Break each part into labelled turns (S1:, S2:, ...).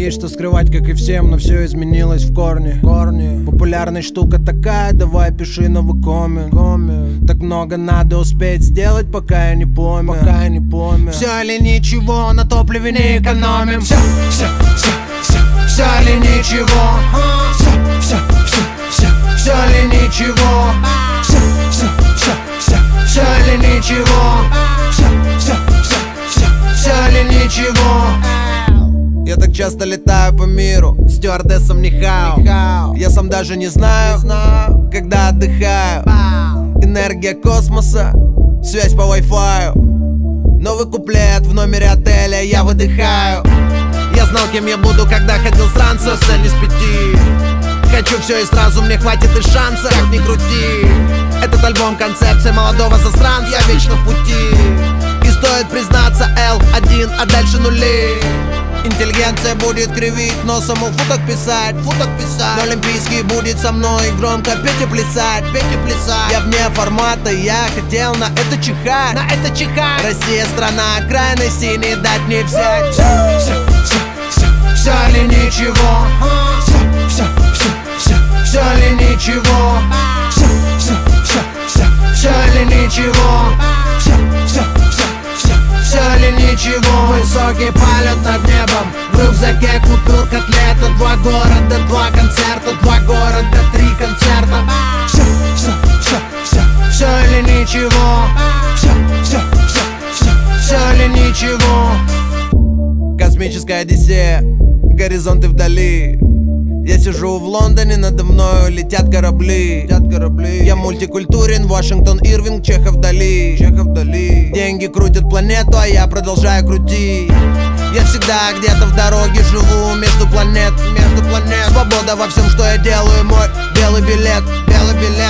S1: есть что скрывать, как и всем, но все изменилось в корне. Популярная штука такая, давай пиши новый коммент. Так много надо успеть сделать, пока я не помер. Все или ничего, на топливе не экономим. Все или ничего. Все или ничего. Все или ничего. Все или ничего. Я так часто летаю по миру, стюардессом не хау. Я сам даже не знаю, когда отдыхаю. Энергия космоса, связь по Wi-Fi. Новый куплет в номере отеля, я выдыхаю. Я знал, кем я буду, когда ходил с ранца, цель не с 5. Хочу все и сразу, мне хватит и шанса, как ни крути. Этот альбом концепция молодого засранца, я вечно в пути. И стоит признаться, L1, а дальше нули. Интеллигенция будет кривить носом, футок писать. Но олимпийский будет со мной громко петь и плясать. Я вне формата, я хотел на это чихать. Россия страна крайностей, не дать не взять. Все или ничего. Все или ничего. Все или ничего. Все или ничего. Высокий полет над небом. В рюкзаке купил котлета. 2 города, 2 концерта. 2 города, 3 концерта. Все или ничего. Все или ничего. Космическая одиссея, горизонты вдали. Я сижу в Лондоне, надо мною летят корабли. Я мультикультурен, Вашингтон, Ирвинг, Чехов, Дали. Деньги крутят планету, а я продолжаю крутить. Я всегда где-то в дороге живу между планет. Свобода во всем, что я делаю, мой белый билет.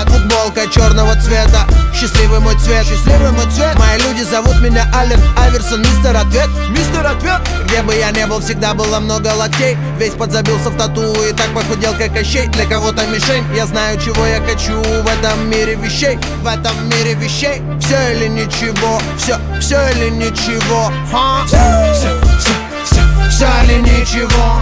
S1: Футболка черного цвета, счастливый мой цвет. Мои люди зовут меня Аллен Айверсон, мистер Ответ. Где бы я не был, всегда было много локтей. Весь подзабился в тату и так похудел, как Кощей. Для кого-то мишень, я знаю, чего я хочу в этом мире вещей. Все или ничего, все или ничего. Все или ничего.